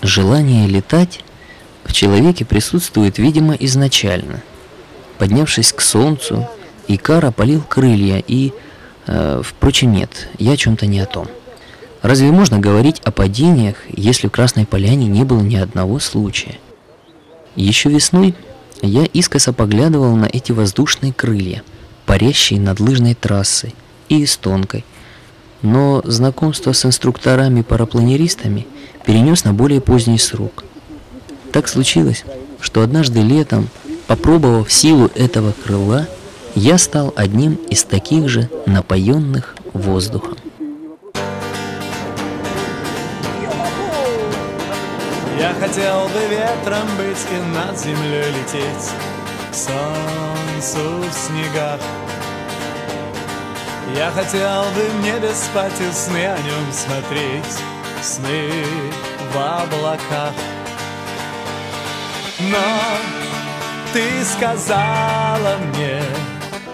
Желание летать в человеке присутствует, видимо, изначально. Поднявшись к солнцу, Икар опалил крылья и... впрочем, нет, я о чем-то не о том. Разве можно говорить о падениях, если в Красной Поляне не было ни одного случая? Еще весной я искоса поглядывал на эти воздушные крылья, парящие над лыжной трассой и эстонкой, но знакомство с инструкторами-парапланеристами перенес на более поздний срок. Так случилось, что однажды летом, попробовав силу этого крыла, я стал одним из таких же напоенных воздухом. Я хотел бы ветром быть и над землей лететь, к солнцу в снегах. Я хотел бы в небе спать и сны о нем смотреть, сны в облаках. Но ты сказала мне,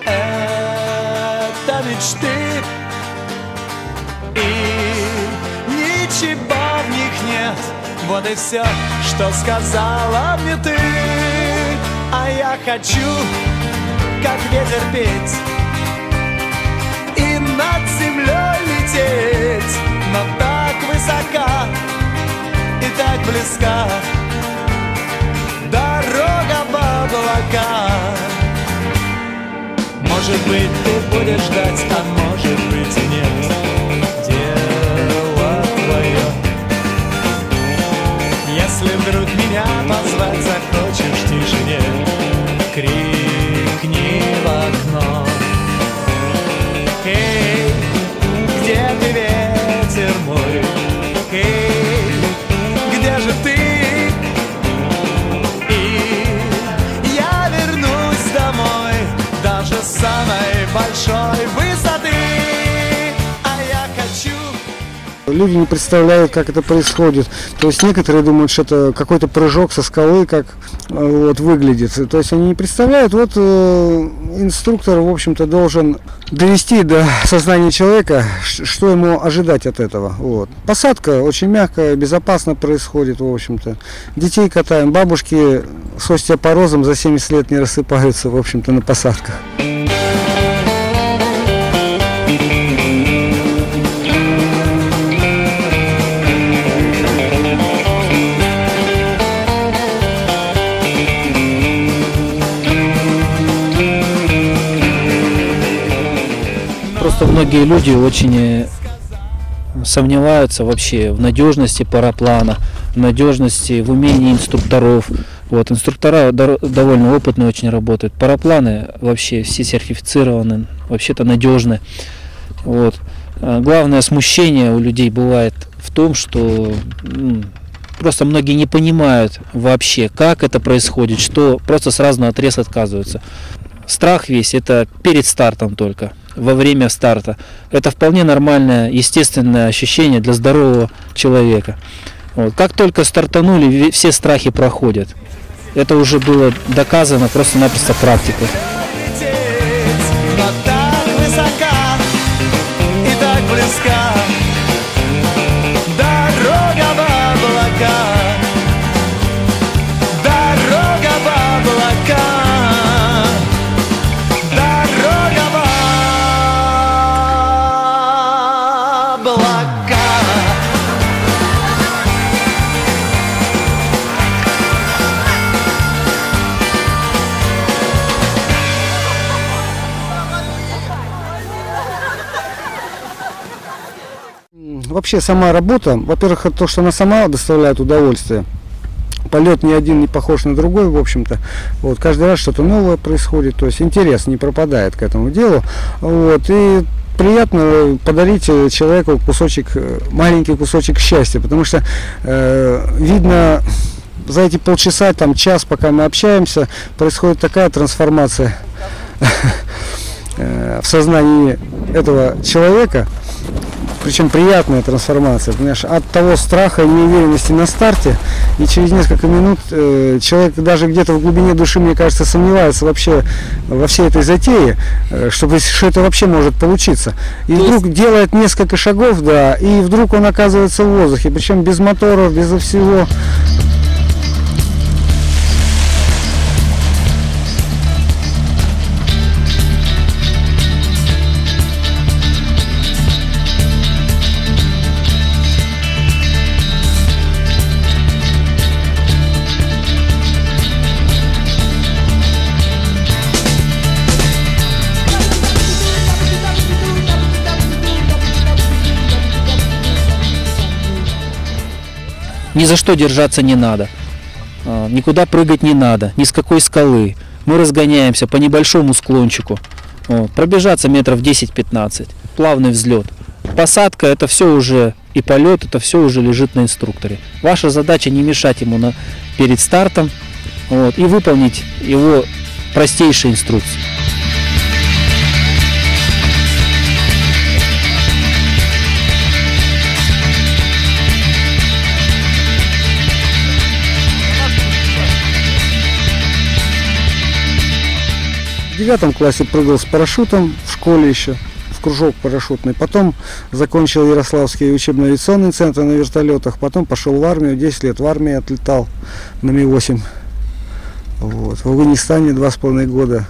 это мечты, и ничего в них нет. Вот и все, что сказала мне ты. А я хочу, как ветер, петь и над землей лететь, но так высока и так близка дорога в облака. Может быть, ты будешь ждать, а может быть и нет. Дело твое. Если вдруг меня позвать захочешь в тишине, крикни в окно. Эй, где ты, ветер мой? Эй, где же ты? И я вернусь домой даже с самой большой высоты. А я хочу... Люди не представляют, как это происходит. То есть некоторые думают, что это какой-то прыжок со скалы, как вот выглядит. То есть они не представляют. Вот инструктор, в общем-то, должен довести до сознания человека, что ему ожидать от этого. Вот. Посадка очень мягкая, безопасно происходит, в общем-то. Детей катаем, бабушки с остеопорозом за 70 лет не рассыпаются, в общем-то, на посадках. Просто многие люди очень сомневаются вообще в надежности параплана, в надежности, в умении инструкторов. Вот, инструктора довольно опытные очень работают. Парапланы вообще все сертифицированы, вообще-то надежны. Вот. Главное смущение у людей бывает в том, что просто многие не понимают вообще, как это происходит, что просто сразу наотрез отказываются. Страх весь это перед стартом только, во время старта. Это вполне нормальное, естественное ощущение для здорового человека. Вот. Как только стартанули, все страхи проходят. Это уже было доказано просто-напросто практикой. Вообще сама работа, во-первых, то, что она сама доставляет удовольствие. Полет ни один не похож на другой, в общем-то. Вот, каждый раз что-то новое происходит, то есть интерес не пропадает к этому делу. Вот, и приятно подарить человеку кусочек, маленький кусочек счастья, потому что видно, за эти полчаса, там, час, пока мы общаемся, происходит такая трансформация в сознании этого человека, причем приятная трансформация, понимаешь, от того страха и неуверенности на старте, и через несколько минут человек даже где-то в глубине души, мне кажется, сомневается вообще во всей этой затее, что это вообще может получиться. И вдруг делает несколько шагов, да, и вдруг он оказывается в воздухе, причем без моторов, без всего. Ни за что держаться не надо, никуда прыгать не надо, ни с какой скалы. Мы разгоняемся по небольшому склончику, пробежаться метров 10-15, плавный взлет. Посадка — это все уже, и полет — это все уже лежит на инструкторе. Ваша задача не мешать ему перед стартом и выполнить его простейшие инструкции. В 9 классе прыгал с парашютом в школе еще, в кружок парашютный. Потом закончил Ярославский учебно-авиационный центр на вертолетах. Потом пошел в армию, 10 лет в армии отлетал на Ми-8. Вот. В Афганистане 2,5 года.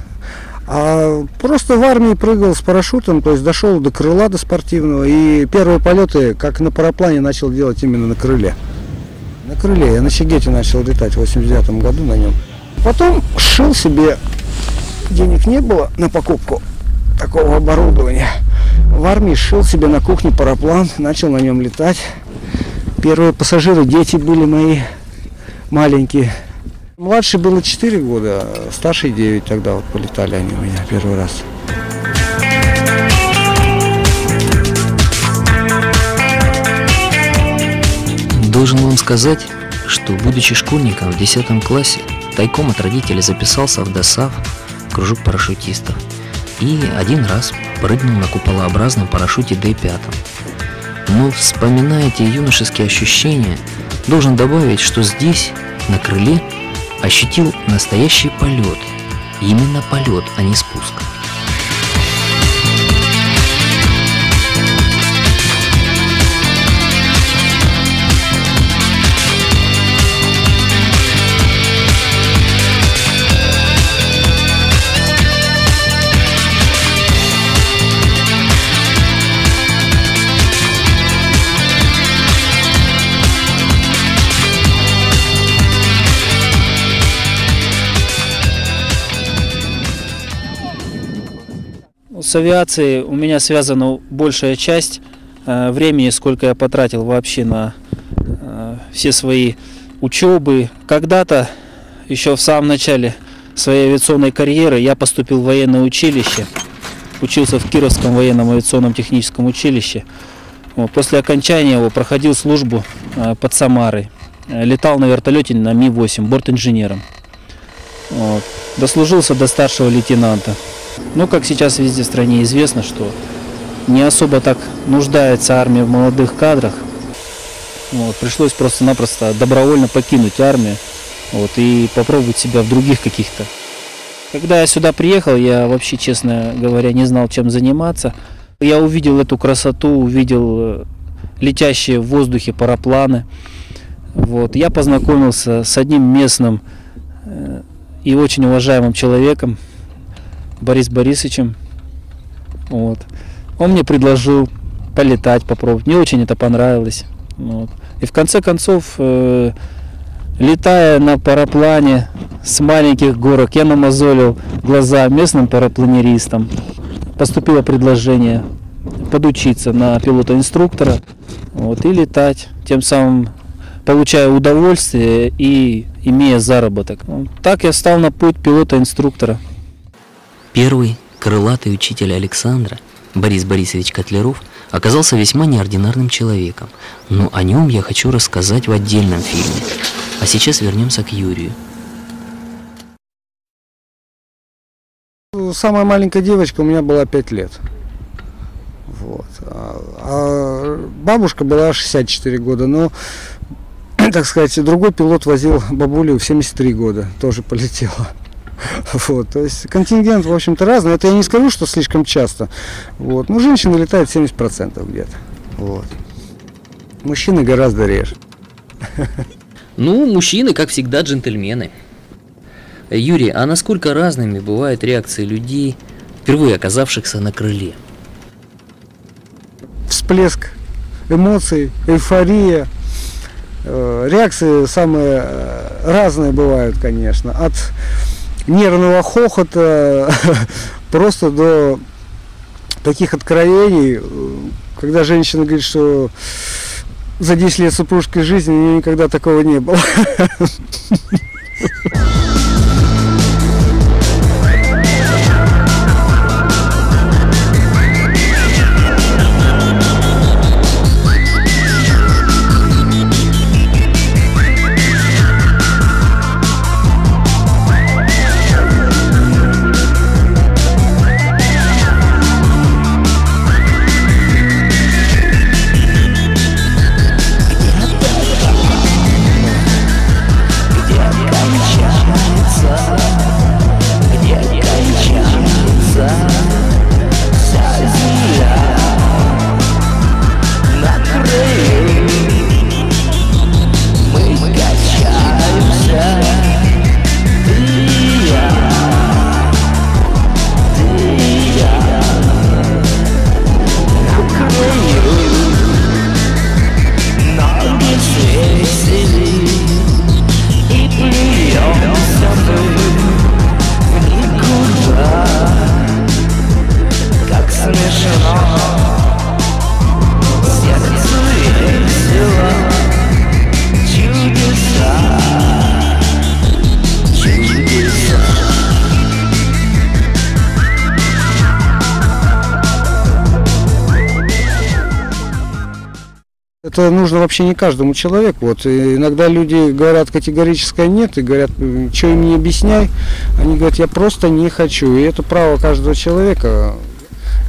А просто в армии прыгал с парашютом, то есть дошел до крыла, до спортивного. И первые полеты, как на параплане, начал делать именно на крыле. На крыле. Я на Чигете начал летать в 89 году на нем. Потом шил себе... Денег не было на покупку такого оборудования. В армии шил себе на кухне параплан, начал на нем летать. Первые пассажиры, дети были мои маленькие. Младший было 4 года, старший 9, тогда вот полетали они у меня первый раз. Должен вам сказать, что, будучи школьником в 10 классе, тайком от родителей записался в ДОСААФ, кружок парашютистов, и один раз прыгнул на куполообразном парашюте Д-5. Но, вспоминая те юношеские ощущения, должен добавить, что здесь, на крыле, ощутил настоящий полет. Именно полет, а не спуск. С авиацией у меня связана большая часть времени, сколько я потратил вообще на все свои учебы. Когда-то, еще в самом начале своей авиационной карьеры, я поступил в военное училище, учился в Кировском военном авиационном техническом училище. После окончания его проходил службу под Самарой, летал на вертолете на Ми-8 бортинженером. Дослужился до старшего лейтенанта. Ну, как сейчас везде в стране известно, что не особо так нуждается армия в молодых кадрах. Пришлось просто-напросто добровольно покинуть армию и попробовать себя в других каких-то. Когда я сюда приехал, я вообще, честно говоря, не знал, чем заниматься. Я увидел эту красоту, увидел летящие в воздухе парапланы. Я познакомился с одним местным и очень уважаемым человеком, Борисом Борисовичем. Он мне предложил полетать, попробовать. Мне очень это понравилось. И в конце концов, летая на параплане с маленьких горок, я намазолил глаза местным парапланеристам. Поступило предложение подучиться на пилота-инструктора и летать, тем самым получая удовольствие и имея заработок. Так я стал на путь пилота-инструктора. Первый крылатый учитель Александра, Борис Борисович Котляров, оказался весьма неординарным человеком, но о нем я хочу рассказать в отдельном фильме. А сейчас вернемся к Юрию. Самая маленькая девочка у меня была 5 лет. Вот. А бабушка была 64 года, но, так сказать, другой пилот возил бабулю в 73 года, тоже полетела. Вот, то есть контингент, в общем-то, разный. Это я не скажу, что слишком часто. Вот. Но женщины летают 70% где-то. Вот. Мужчины гораздо реже. Ну, мужчины, как всегда, джентльмены. Юрий, а насколько разными бывают реакции людей, впервые оказавшихся на крыле? Всплеск эмоций, эйфория. Реакции самые разные бывают, конечно. От нервного хохота просто до таких откровений, когда женщина говорит, что за 10 лет супружеской жизни у нее никогда такого не было. Это нужно вообще не каждому человеку. Вот. И иногда люди говорят категорическое нет и говорят, что им не объясняй. Они говорят, я просто не хочу. И это право каждого человека.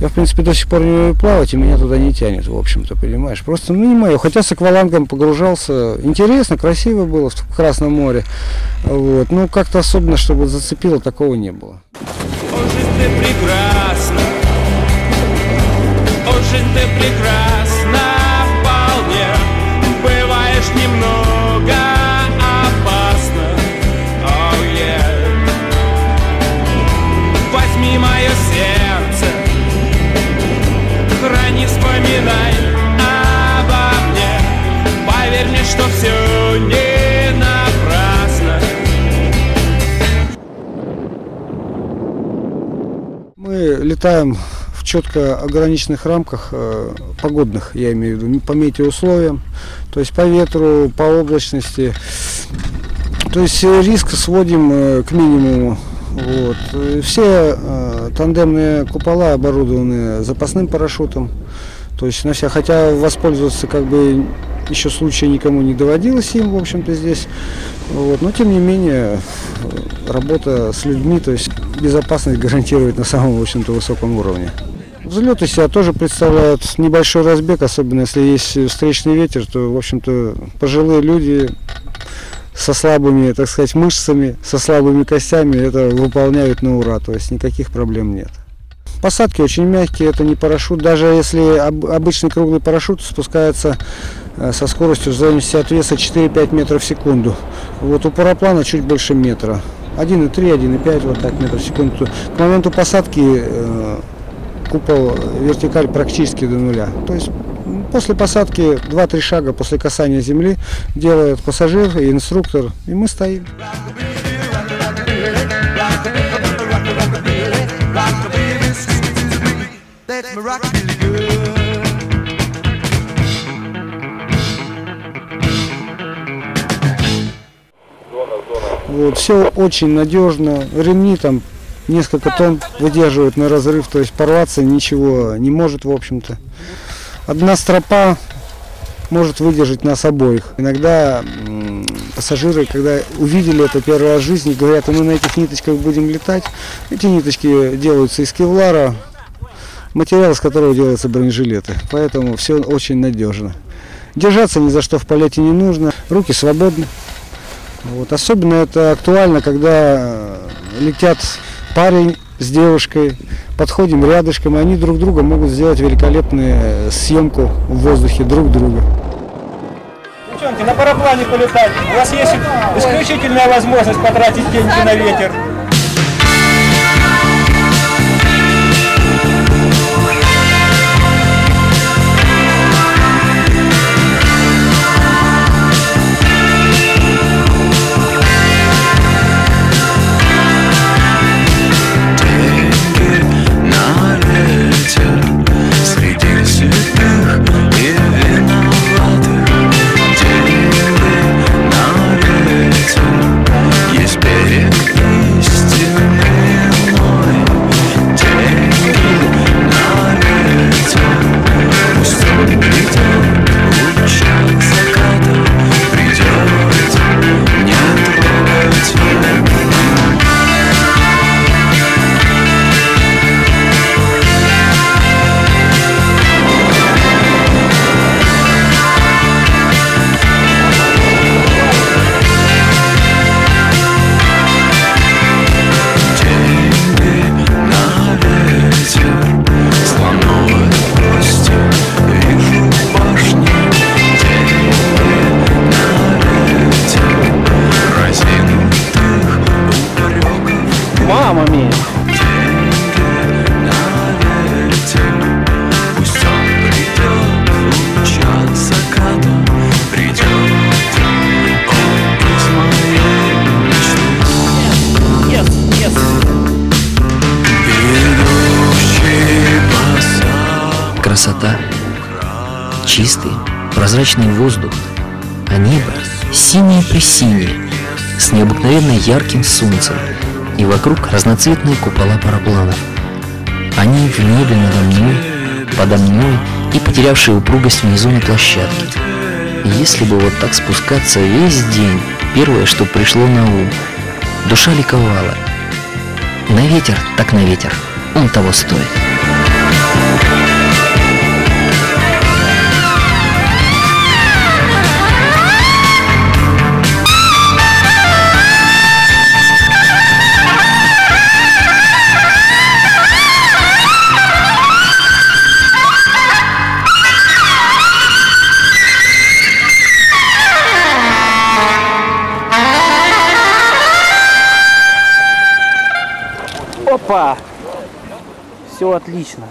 Я, в принципе, до сих пор не умею плавать, и меня туда не тянет, в общем-то, понимаешь. Просто, ну, не мое. Хотя с аквалангом погружался. Интересно, красиво было в Красном море. Вот. Ну, как-то особенно, чтобы зацепило, такого не было. Очень ты прекрасна, очень ты прекрасна, вполне. Бываешь немного опасно, oh yeah. Возьми мое сердце, храни, вспоминай обо мне. Поверь мне, что все не напрасно. Мы летаем в четко ограниченных рамках погодных, я имею в виду, по метеоусловиям, то есть по ветру, по облачности. То есть риск сводим к минимуму. Вот. Все тандемные купола оборудованы запасным парашютом. То есть на все, хотя воспользоваться как бы еще случая никому не доводилось им, в общем-то, здесь. Вот. Но тем не менее работа с людьми, то есть безопасность гарантирует на самом, в общем-то, высоком уровне. Взлеты себя тоже представляют небольшой разбег, особенно если есть встречный ветер, то, в общем-то, пожилые люди со слабыми, так сказать, мышцами, со слабыми костями это выполняют на ура, то есть никаких проблем нет. Посадки очень мягкие, это не парашют, даже если обычный круглый парашют спускается со скоростью в зависимости от веса 4-5 метров в секунду. Вот у параплана чуть больше метра, 1,3, 1,5 вот так метров в секунду. К моменту посадки купол вертикаль практически до нуля. То есть после посадки 2-3 шага после касания земли делает пассажир и инструктор, и мы стоим. Вот, все очень надежно, ремни там несколько тонн выдерживают на разрыв, то есть порваться ничего не может, в общем-то. Одна стропа может выдержать нас обоих. Иногда пассажиры, когда увидели это первый раз в жизни, говорят, а мы на этих ниточках будем летать. Эти ниточки делаются из кевлара, материал, из которого делаются бронежилеты. Поэтому все очень надежно. Держаться ни за что в полете не нужно, руки свободны. Вот. Особенно это актуально, когда летят парень с девушкой, подходим рядышком, и они друг друга могут сделать великолепную съемку в воздухе друг друга. Девчонки, на параплане полетать. У вас есть исключительная возможность потратить деньги на ветер. Мама мия! Красота, чистый, прозрачный воздух, а небо синее-пресинее, с необыкновенно ярким солнцем, и вокруг разноцветные купола парапланов. Они в небе надо мной, подо мной и потерявшие упругость внизу на площадке. И если бы вот так спускаться весь день, первое, что пришло на ум, душа ликовала. На ветер, так на ветер, он того стоит. Опа! Все отлично.